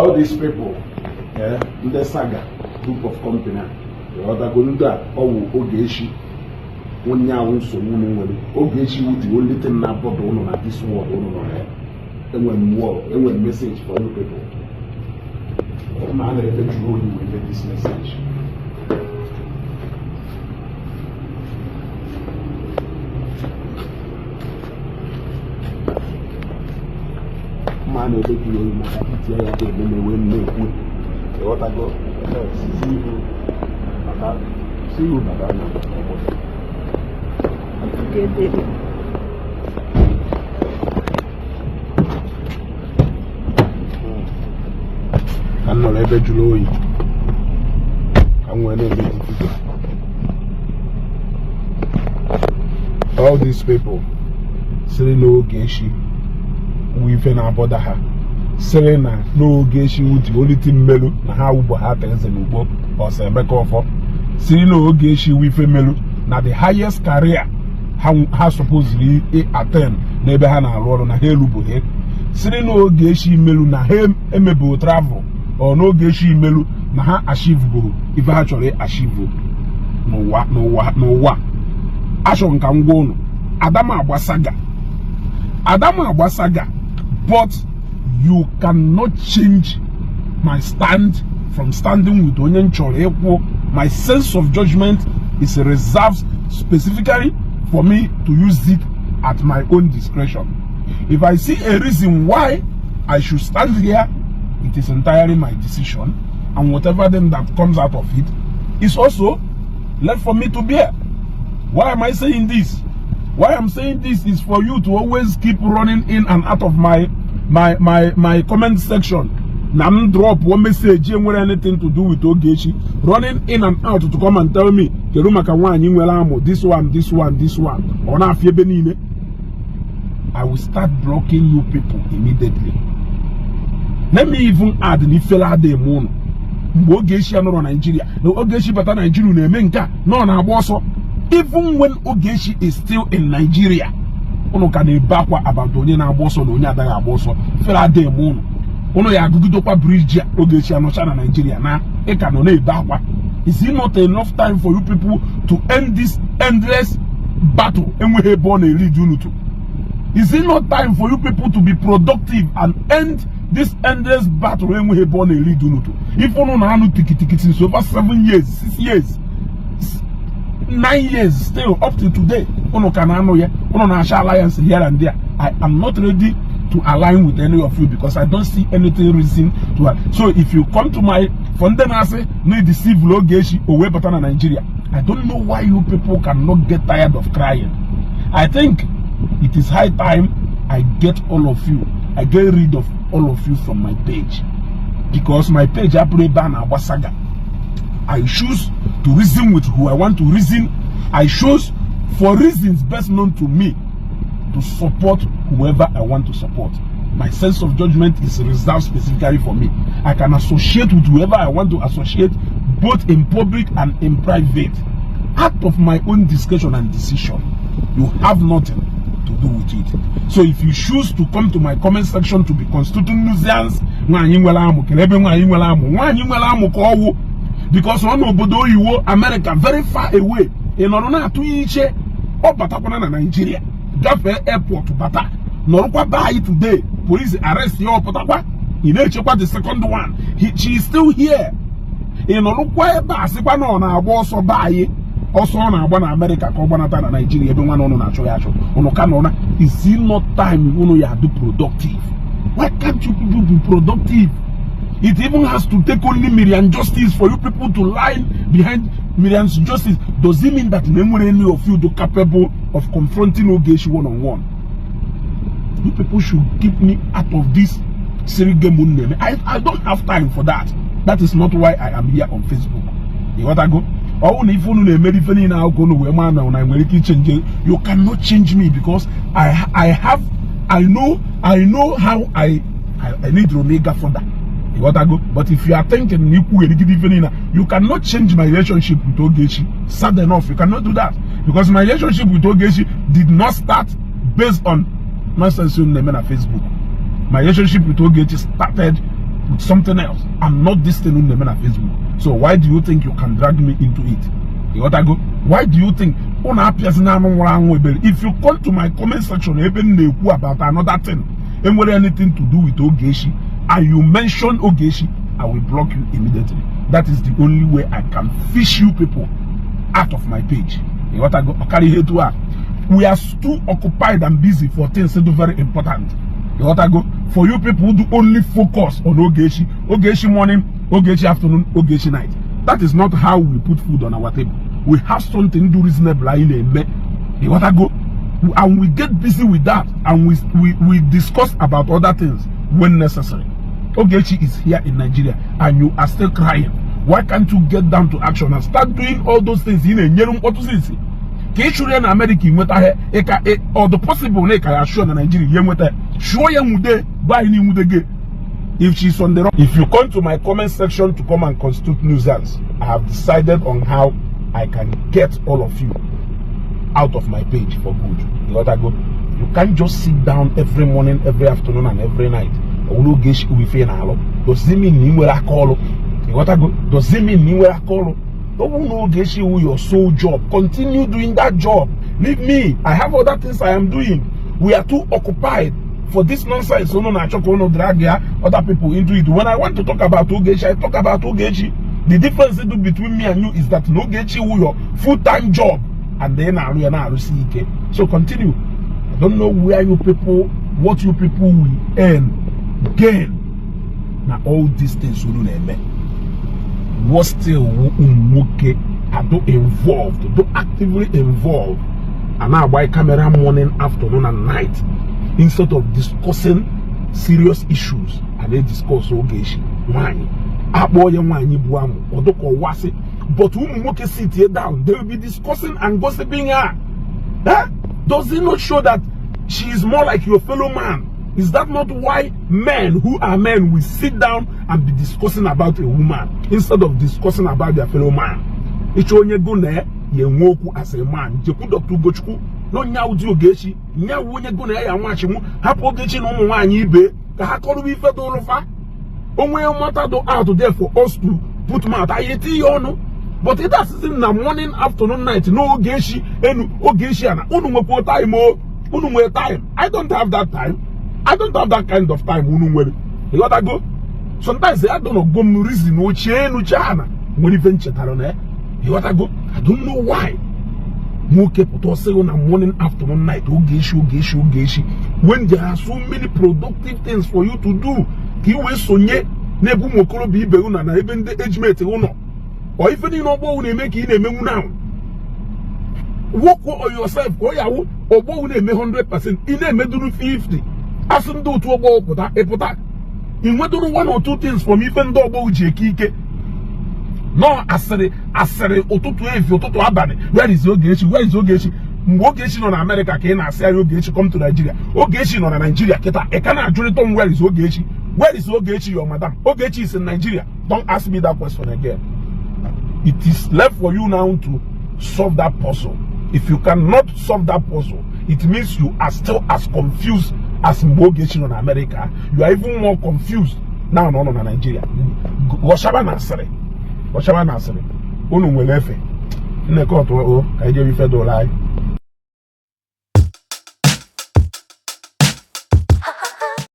all these people, the Saga group of company, the other Gunda, Ogechi, Ogechi would the only thing about on this world, and when war, and when message for you people. Man, I bet you will get this message. Man, I bet you will get what I go. See you, Madame. Okay, baby. I'm not able to know you. I'm going to all these people say no Ogechi, we've been about her. Saying no Ogechi would the only thing melu, na how Ubo happens in Ubo or Sebeko for. Saying no Ogechi with a melu, na the highest career how supposedly attend neighbor Hana Lord on a Helubo head. Saying no Ogechi melu na him emebo travel. Or no Ogechi melu na ha achievable if actually achievable no wa ashon kan go no Adama Agbasaga but you cannot change my stand from standing with Onye Nchore. My sense of judgment is reserved specifically for me to use it at my own discretion. If I see a reason why I should stand here, it is entirely my decision, and whatever then that comes out of it is also left for me to bear. Why am I saying this? Why I'm saying this is for you to always keep running in and out of my comment section. Nam drop one message with anything to do with Ogechi, running in and out to come and tell me this one or na benine. I will start blocking you people immediately. Let me even add the fella de moon. Ogechi no Nigeria. No Ogechi bata Nigeria na emenka no na agboso. Even when Ogechi is still in Nigeria, ono ka na ebakwa about onye na agboso na onye adaga agboso. Fella de moon. Ono ya gugudokwa bridge Ogechi anocha na Nigeria na e ka no na ebakwa. Is it not enough time for you people to end this endless battle enwe born a lead unu to? Is it not time for you people to be productive and end this endless battle when we born a lead unuto? If you don't tiki since over 7 years, 6 years, 9 years, still up to today, alliance here and there. I am not ready to align with any of you because I don't see anything reason to. So if you come to my Fondenase, no deceive Ogechi away better than Nigeria, I don't know why you people cannot get tired of crying. I think it is high time I get all of you. I get rid of all of you from my page, because my page I choose to reason with who I want to reason. I choose for reasons best known to me to support whoever I want to support. My sense of judgment is reserved specifically for me. I can associate with whoever I want to associate, both in public and in private, out of my own discretion and decision. You have nothing to do with it. So if you choose to come to my comment section to be constituting nuisance, because one obodo iwo America very far away in order to each Nigeria Gafe airport bata norukwa buy today police arrest your potakwa in the second one she is still here in orukwa ba asikwa na na agba oso buy also na agba na America ka ogba na Nigeria ebe nwa no na acho ya acho unu ka no na is it not time unu ya do productive? Why can't you people be productive? It even has to take only Miriam justice for you people to lie behind Miriam's justice. Does it mean that any of you are capable of confronting Ogechi one-on-one? You people should keep me out of this silly game. I don't have time for that. That is not why I am here on Facebook. You got to go? You cannot change me because I know how I need Omega for that. You got to go? But if you are thinking you cannot change my relationship with Ogechi. Sad enough, you cannot do that. Because my relationship with Ogechi did not start based on nonsense on Facebook. My relationship with Ogechi started with something else. I'm not this thing on the Facebook. So why do you think you can drag me into it? You want to go? Why do you think if you come to my comment section even about another thing and whether anything to do with Ogechi and you mention Ogechi, I will block you immediately. That is the only way I can fish you people out of my page. You want to go? We are too occupied and busy for things that are very important. You want to go? For you people who do only focus on Ogechi, Ogechi morning, Ogechi afternoon, Ogechi night. That is not how we put food on our table. We have something to do reasonable in a me. You want to go? And we get busy with that, and we discuss about other things when necessary. Ogechi is here in Nigeria, and you are still crying. Why can't you get down to action and start doing all those things in a year? What to say? In America, or the possible show in Nigeria, show buy if she's on the road. If you come to my comment section to come and constitute nuisance, I have decided on how I can get all of you out of my page for good. You gotta go. You can't just sit down every morning, every afternoon, and every night. Does it mean you gotta go? Does it mean you don't know your sole job? Continue doing that job. Leave me. I have other things I am doing. We are too occupied for this nonsense. So no, I drag other people into it. When I want to talk about Ogechi, I talk about Ogechi. The difference between me and you is that Ogechi will your full-time job, and then I will see. So continue. I don't know where you people, what you people will earn, gain. Now all these things will not. What still okay? I do involved, do actively involved, and now by camera morning, afternoon, and night, instead of discussing serious issues, and they discuss Ogechi. Why? But when sit here down, they will be discussing and gossiping her. Huh? Does it not show that she is more like your fellow man? Is that not why men who are men will sit down and be discussing about a woman instead of discussing about their fellow man? It's only go there, you walk as a man. You could Dr. Gochku, no now do Ogechi, now when you go there and watch him, have Ogechi no one yibe, the Hakon we fed all of her. Only a matter out there for us to put mouth. I eat you, but it has in the morning, afternoon, night, no Ogechi, and Ogechi, and time. I don't have that time. I don't have that kind of time. You gotta go. Sometimes I don't know, go reason, no chain, no chana. When you venture, you gotta go. I don't know why. Say on a morning, afternoon, night, Ogechi. When there are so many productive things for you to do, you will sonye, nebu mokolo be beuna, na even the age mate, or even you know what we make in a memu now. Work on yourself, or 100%, in a middle 50. Ask them do to a ball, put that. In what do one or two things from even though Ogechi. No, I said, Ototo Abane. Where is Ogechi? Where is Ogechi? Ogechi on America, can I say Ogechi come to Nigeria? Ogechi on Nigeria, Keta. I cannot join them. Where is Ogechi? Where is Ogechi, your madam? Ogechi is in Nigeria. Don't ask me that question again. It is left for you now to solve that puzzle. If you cannot solve that puzzle, it means you are still as confused as Ogechi on America. You are even more confused now on Nigeria. Washaba Nasare. Unu mwelefe. Nne kwa otu o, ka ije bife do lai.